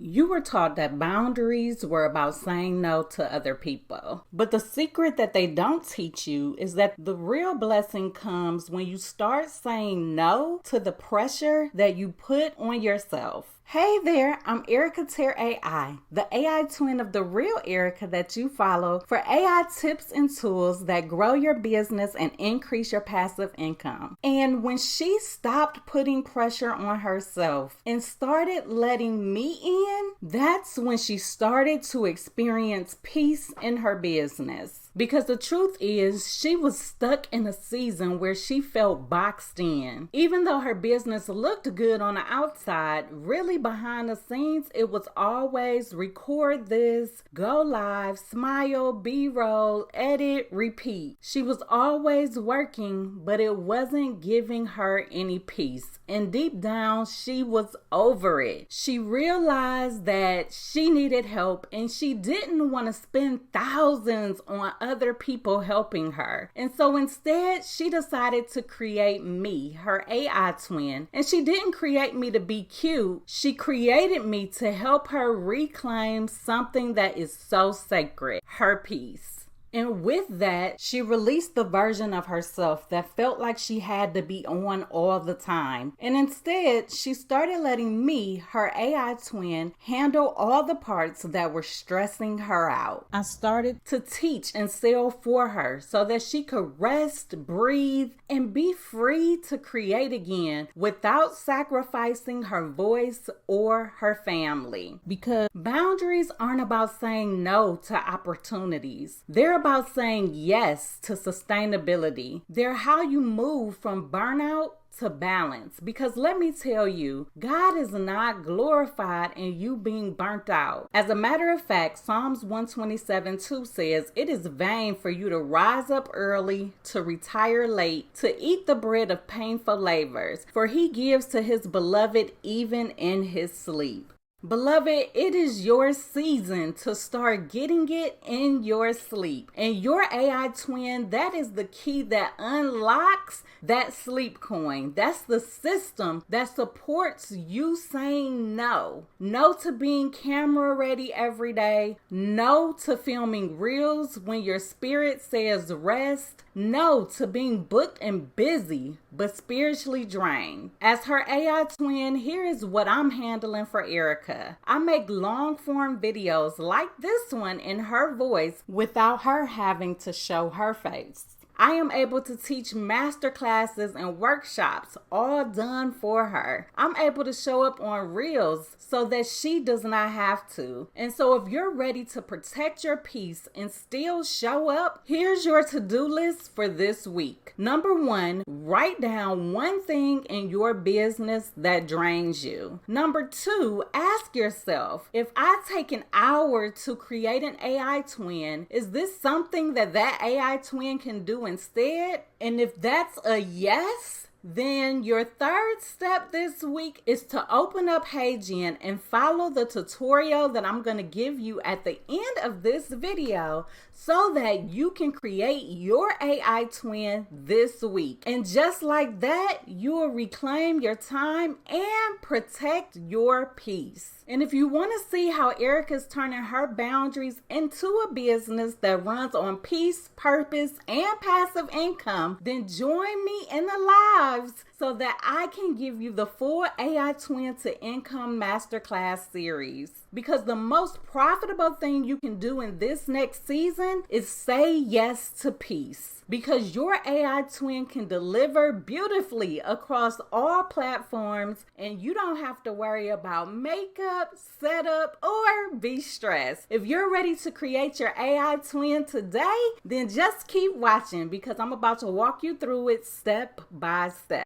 You were taught that boundaries were about saying no to other people. But the secret that they don't teach you is that the real blessing comes when you start saying no to the pressure that you put on yourself. Hey there, I'm Erica TerrAI, the AI twin of the real Erica that you follow for AI tips and tools that grow your business and increase your passive income. And when she stopped putting pressure on herself and started letting me in, that's when she started to experience peace in her business. Because the truth is, she was stuck in a season where she felt boxed in. Even though her business looked good on the outside, really behind the scenes, it was always record this, go live, smile, B-roll, edit, repeat. She was always working, but it wasn't giving her any peace. And deep down, she was over it. She realized that she needed help and she didn't want to spend thousands on other people helping her. And so instead, she decided to create me, her AI twin. And she didn't create me to be cute. She created me to help her reclaim something that is so sacred, her peace. And with that, she released the version of herself that felt like she had to be on all the time. And instead, she started letting me, her AI twin, handle all the parts that were stressing her out. I started to teach and sell for her so that she could rest, breathe, and be free to create again without sacrificing her voice or her family. Because boundaries aren't about saying no to opportunities. They're about saying yes to sustainability. They're how you move from burnout to balance. Because let me tell you, God is not glorified in you being burnt out. As a matter of fact, Psalms 127:2 says, "It is vain for you to rise up early, to retire late, to eat the bread of painful labors, for he gives to his beloved even in his sleep." Beloved, it is your season to start getting it in your sleep. And your AI twin, that is the key that unlocks that sleep coin. That's the system that supports you saying no. No to being camera ready every day. No to filming reels when your spirit says rest. No to being booked and busy, but spiritually drained. As her AI twin, here is what I'm handling for Erica. I make long form videos like this one in her voice without her having to show her face. I am able to teach master classes and workshops all done for her. I'm able to show up on Reels so that she does not have to. And so if you're ready to protect your peace and still show up, here's your to-do list for this week. Number 1, write down one thing in your business that drains you. Number 2, ask yourself, if I take an hour to create an AI twin, is this something that AI twin can do instead? And if that's a yes, then your third step this week is to open up HeyGen and follow the tutorial that I'm going to give you at the end of this video so that you can create your AI twin this week. And just like that, you will reclaim your time and protect your peace. And if you want to see how Erica's turning her boundaries into a business that runs on peace, purpose, and passive income, then join me in the lives so that I can give you the full AI Twin to Income Masterclass series. Because the most profitable thing you can do in this next season is say yes to peace. Because your AI twin can deliver beautifully across all platforms and you don't have to worry about makeup, setup, or be stressed. If you're ready to create your AI twin today, then just keep watching because I'm about to walk you through it step by step.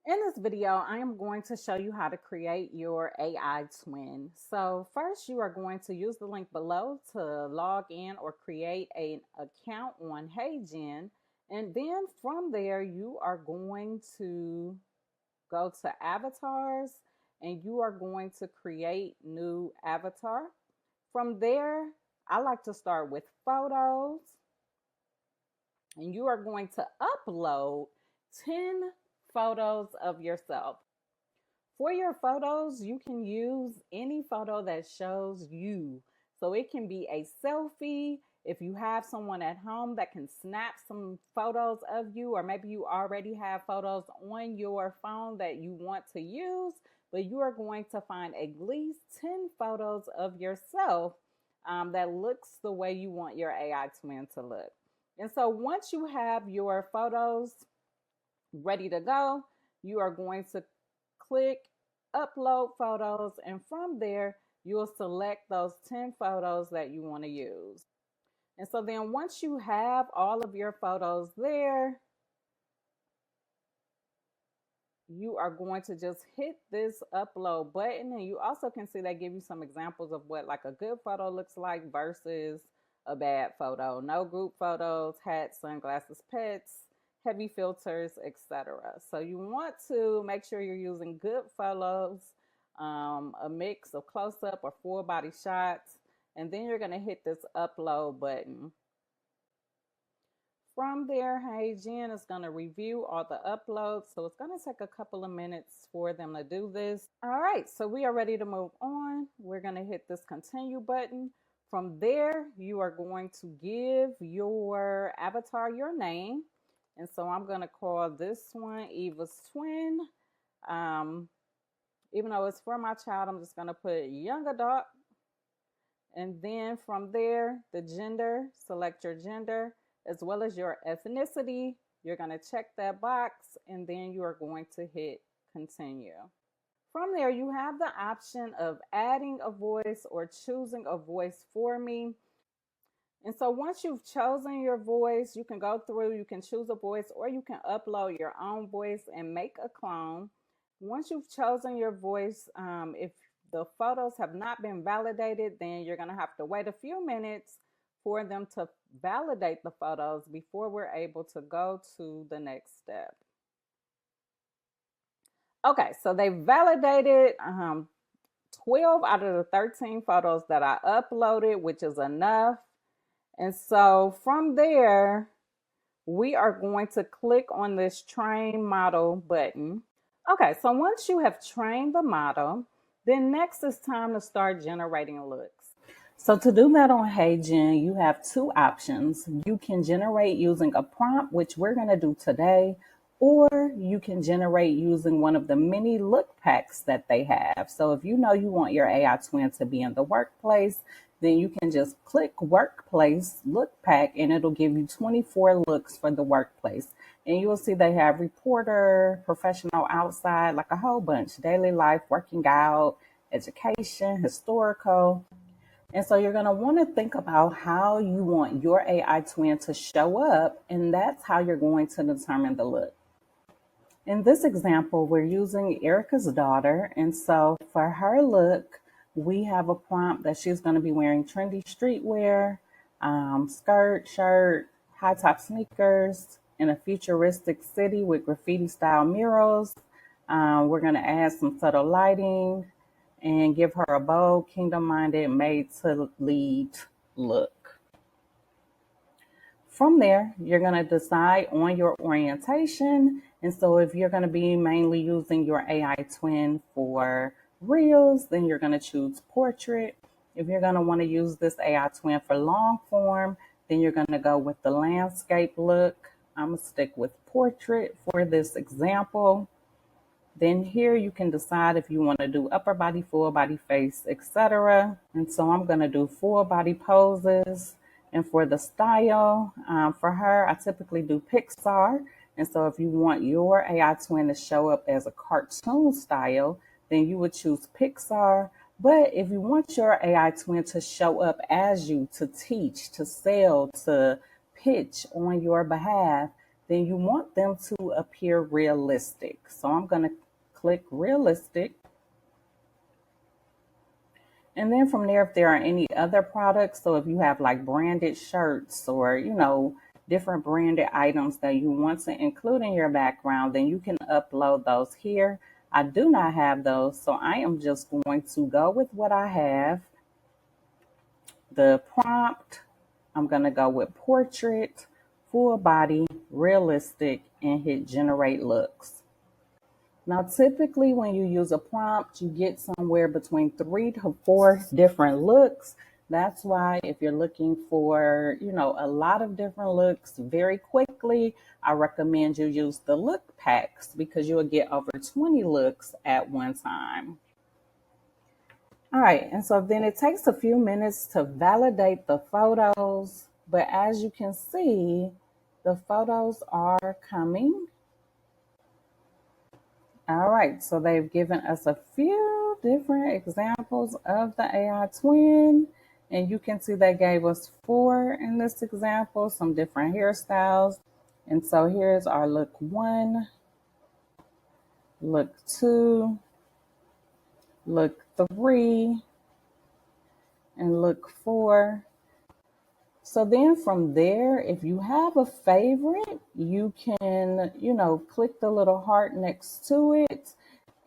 In this video, I am going to show you how to create your AI twin. So first, you are going to use the link below to log in or create an account on HeyGen. And then from there, you are going to go to avatars and you are going to create new avatar. From there, I like to start with photos. And you are going to upload 10 photos of yourself. For your photos, you can use any photo that shows you. So it can be a selfie. If you have someone at home that can snap some photos of you, or maybe you already have photos on your phone that you want to use, but you are going to find at least 10 photos of yourself that looks the way you want your AI twin to look. And so once you have your photos ready to go, you are going to click upload photos, and from there, you'll select those 10 photos that you want to use. And so then once you have all of your photos there, you are going to just hit this upload button, and you also can see they give you some examples of what like a good photo looks like versus a bad photo. No group photos, hats, sunglasses, pets, heavy filters, etc. So you want to make sure you're using good photos, a mix of close-up or full body shots, and then you're going to hit this upload button. From there, Hey Jen is going to review all the uploads. So it's going to take a couple of minutes for them to do this. All right, so we are ready to move on. We're going to hit this continue button. From there, you are going to give your avatar your name. And so I'm going to call this one Eva's twin. Even though it's for my child, I'm just going to put young adult. And then from there, the gender, select your gender, as well as your ethnicity. You're going to check that box, and then you are going to hit continue. From there, you have the option of adding a voice or choosing a voice for me. And so once you've chosen your voice, you can go through, you can choose a voice, or you can upload your own voice and make a clone. Once you've chosen your voice, if the photos have not been validated, then you're going to have to wait a few minutes for them to validate the photos before we're able to go to the next step. Okay, so they validated 12 out of the 13 photos that I uploaded, which is enough. And so from there, we are going to click on this train model button. Okay, so once you have trained the model, then next it's time to start generating looks. So to do that on HeyGen, you have two options. You can generate using a prompt, which we're going to do today, or you can generate using one of the many look packs that they have. So if you know you want your AI twin to be in the workplace, then you can just click workplace look pack and it'll give you 24 looks for the workplace. And you'll see they have reporter, professional outside, like a whole bunch, daily life, working out, education, historical. And so you're going to want to think about how you want your AI twin to show up, and that's how you're going to determine the look. In this example, we're using Erica's daughter, and so for her look, we have a prompt that she's going to be wearing trendy streetwear, skirt, shirt, high top sneakers in a futuristic city with graffiti style murals. We're going to add some subtle lighting and give her a bold, kingdom-minded, made-to-lead look. From there, you're going to decide on your orientation. And so if you're going to be mainly using your AI twin for reels, then you're going to choose portrait. If you're going to want to use this AI twin for long form, then you're going to go with the landscape look. I'm going to stick with portrait for this example. Then here you can decide if you want to do upper body, full body, face, etc. And so I'm going to do full body poses. And for the style, for her, I typically do Pixar. And so if you want your AI twin to show up as a cartoon style, then you would choose Pixar. But if you want your AI twin to show up as you, to teach, to sell, to pitch on your behalf, then you want them to appear realistic. So I'm going to click realistic. And then from there, if there are any other products, so if you have like branded shirts or, different branded items that you want to include in your background, then you can upload those here. I do not have those, so I am just going to go with what I have. The prompt, I'm going to go with portrait, full body, realistic, and hit generate looks. Now, typically when you use a prompt, you get somewhere between 3 to 4 different looks. That's why if you're looking for, a lot of different looks very quickly, I recommend you use the look packs because you'll get over 20 looks at one time. All right, and so then it takes a few minutes to validate the photos, but as you can see, the photos are coming. All right, so they've given us a few different examples of the AI twin, and you can see they gave us 4 in this example, some different hairstyles. And so here's our look 1, look 2, look 3, and look 4. So then from there, if you have a favorite, you can, click the little heart next to it.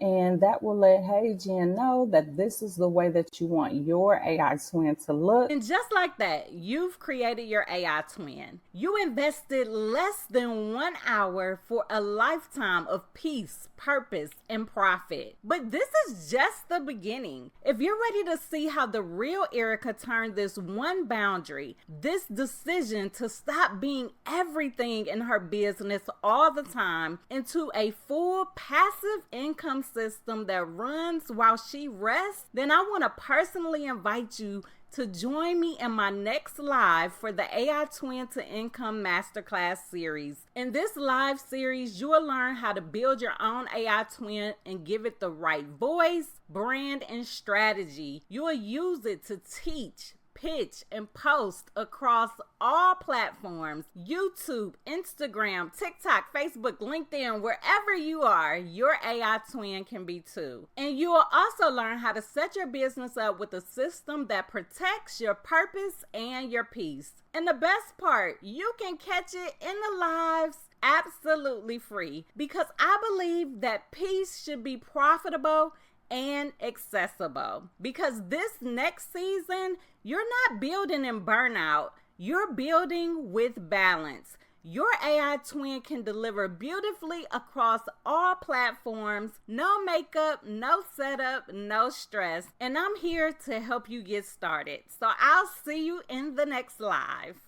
And that will let Hey Jen know that this is the way that you want your AI twin to look. And just like that, you've created your AI twin. You invested less than 1 hour for a lifetime of peace, purpose, and profit. But this is just the beginning. If you're ready to see how the real Erica turned this one boundary, this decision to stop being everything in her business all the time, into a full passive income system that runs while she rests, then I want to personally invite you to join me in my next live for the AI Twin to Income Masterclass series. In this live series, you will learn how to build your own AI twin and give it the right voice, brand, and strategy. You will use it to teach, pitch, and post across all platforms: YouTube, Instagram, TikTok, Facebook, LinkedIn. Wherever you are, your AI twin can be too. And you will also learn how to set your business up with a system that protects your purpose and your peace. And the best part, you can catch it in the lives absolutely free, because I believe that peace should be profitable and accessible. Because this next season, you're not building in burnout, you're building with balance. Your AI twin can deliver beautifully across all platforms. No makeup, no setup, no stress. And I'm here to help you get started. So I'll see you in the next live.